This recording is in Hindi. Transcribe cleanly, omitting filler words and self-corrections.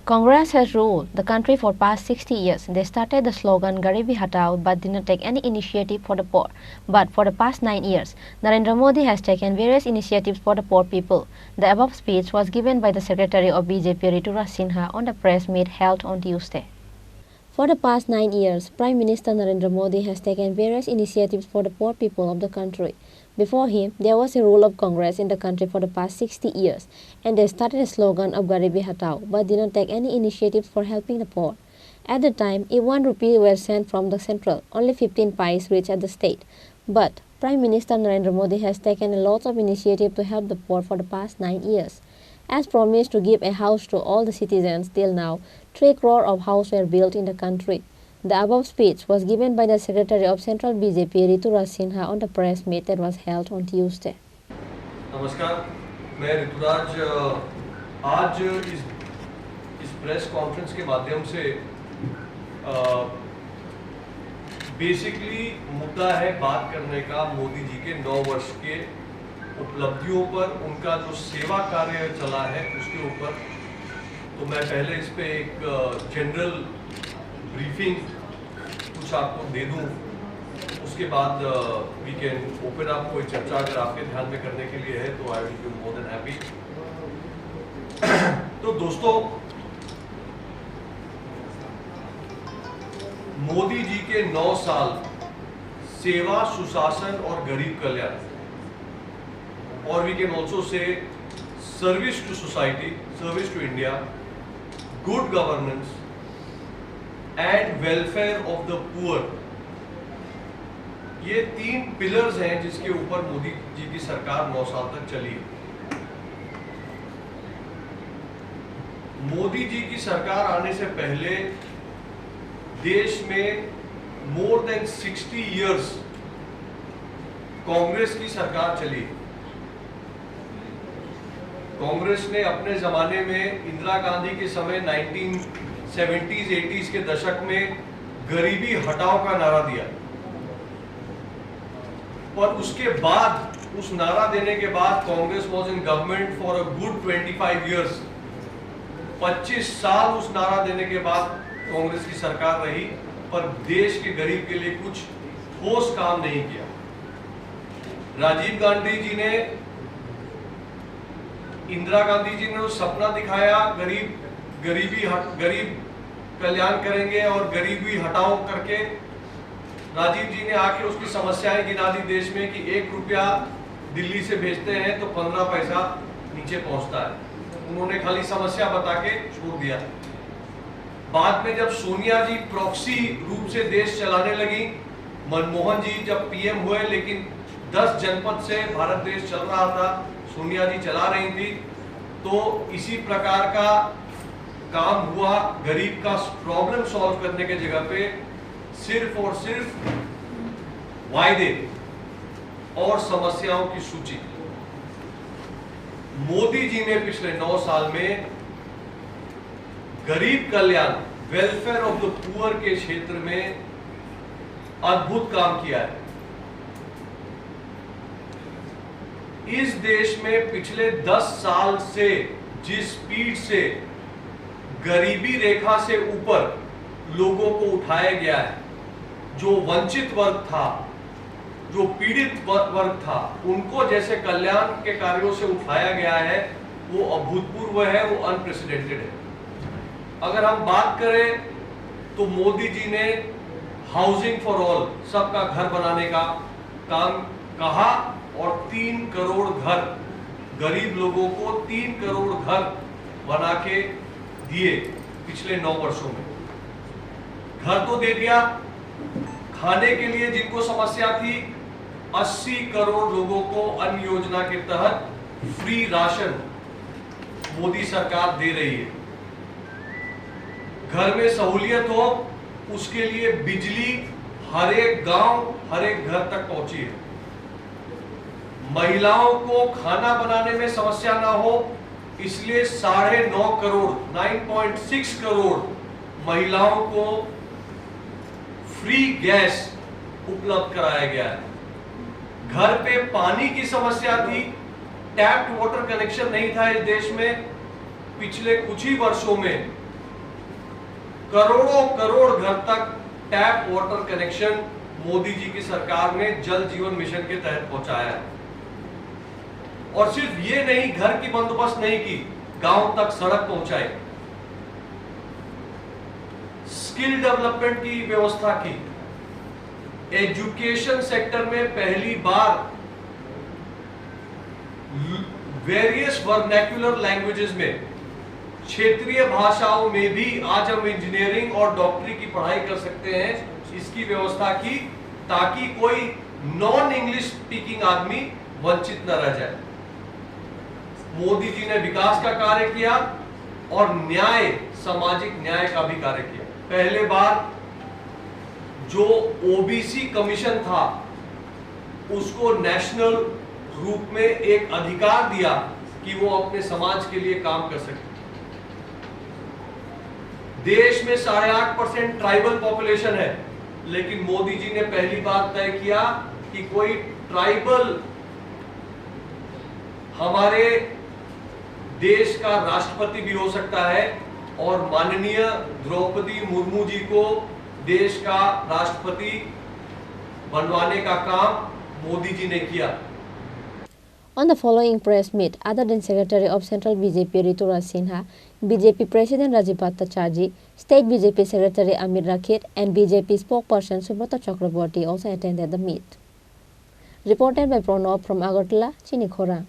Congress has ruled the country for past 60 years. They started the slogan Garibi Hatao but did not take any initiative for the poor. But for the past 9 years, Narendra Modi has taken various initiatives for the poor people. The above speech was given by the Secretary of BJP Rituraj Sinha on the press meet held on Tuesday. For the past 9 years, Prime Minister Narendra Modi has taken various initiatives for the poor people of the country. Before him, there was a rule of Congress in the country for the past 60 years, and they started a slogan of Garibi Hatao, but did not take any initiatives for helping the poor. At the time, if 1 rupee were sent from the central, only 15 pies reached at the state. But Prime Minister Narendra Modi has taken a lot of initiative to help the poor for the past 9 years. As promised to give a house to all the citizens, till now, 3 crore of houses were built in the country. The above speech was given by the Secretary of Central BJP Rituraj Sinha on the press meet that was held on Tuesday. नमस्कार, मैं ऋतुराज आज इस प्रेस कॉन्फ्रेंस के माध्यम से बेसिकली मुद्दा है बात करने का मोदी जी के 9 वर्ष के उपलब्धियों पर, उनका जो सेवा कार्य चला है उसके ऊपर। तो मैं पहले इस पे एक जनरल ब्रीफिंग कुछ आपको दे दूं, उसके बाद वी कैन ओपन अप कोई चर्चा अगर आपके ध्यान में करने के लिए है तो I will be more than happy. तो दोस्तों, मोदी जी के 9 साल सेवा, सुशासन और गरीब कल्याण, और we can also say service to society, service to India, good governance and welfare of the poor, ये 3 पिलर्स हैं जिसके ऊपर मोदी जी की सरकार 9 साल तक चली है। मोदी जी की सरकार आने से पहले देश में मोर देन 60 इयर्स कांग्रेस की सरकार चली। कांग्रेस ने अपने जमाने में इंदिरा गांधी के समय 1970s 80s के दशक में गरीबी हटाओ का नारा दिया, पर उसके बाद, उस नारा देने के बाद Congress was in government for a good 25 years. 25 साल उस नारा देने के बाद कांग्रेस की सरकार रही, पर देश के गरीब के लिए कुछ ठोस काम नहीं किया। राजीव गांधी जी ने, इंदिरा गांधी जी ने वो सपना दिखाया गरीब कल्याण करेंगे और गरीबी हटाओ करके। राजीव जी ने आके उसकी समस्याएं गिना दी देश में कि 1 रुपया दिल्ली से भेजते हैं तो 15 पैसा नीचे पहुंचता है। उन्होंने खाली समस्या बता के छोड़ दिया। बाद में जब सोनिया जी प्रॉक्सी रूप से देश चलाने लगी, मनमोहन जी जब पीएम हुए, लेकिन 10 जनपद से भारत देश चल रहा था, सोनिया जी चला रही थी, तो इसी प्रकार का काम हुआ। गरीब का प्रॉब्लम सॉल्व करने के जगह पे सिर्फ और सिर्फ वायदे और समस्याओं की सूची। मोदी जी ने पिछले 9 साल में गरीब कल्याण, वेलफेयर ऑफ द पुअर के क्षेत्र में अद्भुत काम किया है। इस देश में पिछले 10 साल से जिस स्पीड से गरीबी रेखा से ऊपर लोगों को उठाया गया है, जो वंचित वर्ग था, जो पीड़ित वर्ग था, उनको जैसे कल्याण के कार्यों से उठाया गया है, वो अभूतपूर्व है, वो अनप्रेसिडेंटेड है। अगर हम बात करें तो मोदी जी ने हाउसिंग फॉर ऑल, सबका घर बनाने का काम कहा और 3 करोड़ घर, गरीब लोगों को 3 करोड़ घर बना के दिए पिछले 9 वर्षों में। घर तो दे दिया, खाने के लिए जिनको समस्या थी 80 करोड़ लोगों को अन्न योजना के तहत फ्री राशन मोदी सरकार दे रही है। घर में सहूलियत हो, उसके लिए बिजली हर एक गांव, हर एक घर तक पहुंची है। महिलाओं को खाना बनाने में समस्या ना हो, इसलिए 9.5 करोड़ 9.6 करोड़ महिलाओं को फ्री गैस उपलब्ध कराया गया है। घर पे पानी की समस्या थी, टैप्ड वाटर कनेक्शन नहीं था इस देश में। पिछले कुछ ही वर्षों में करोड़ों करोड़ घर तक tap water connection Modi ji की सरकार ने जल जीवन मिशन के तहत पहुंचाया है। और सिर्फ ये नहीं, घर की बंदोबस्त नहीं की, गांव तक सड़क पहुंचाई, स्किल डेवलपमेंट की व्यवस्था की, एजुकेशन सेक्टर में पहली बार वेरियस वर्नैक्युलर लैंग्वेजेस में, क्षेत्रीय भाषाओं में भी आज हम इंजीनियरिंग और डॉक्टरी की पढ़ाई कर सकते हैं, इसकी व्यवस्था की, ताकि कोई नॉन इंग्लिश स्पीकिंग आदमी वंचित न रह जाए। मोदी जी ने विकास का कार्य किया और न्याय, सामाजिक न्याय का भी कार्य किया। पहले बार जो ओबीसी कमीशन था उसको नेशनल रूप में एक अधिकार दिया कि वो अपने समाज के लिए काम कर सके। देश में 8.5% ट्राइबल पॉपुलेशन है, लेकिन मोदी जी ने पहली बार तय किया कि कोई ट्राइबल हमारे देश का राष्ट्रपति भी हो सकता है, और माननीय द्रौपदी मुर्मू जी को देश का राष्ट्रपति बनवाने का काम मोदी जी ने किया। On the following press meet, other than Secretary of Central BJP Rituraj Sinha, BJP President Rajiv Bhattacharjee, State BJP Secretary Amir Rakit, and BJP spokesperson Subrata Chakraborty also attended the meet. Reported by Pranab from Agartala, Chinikhora.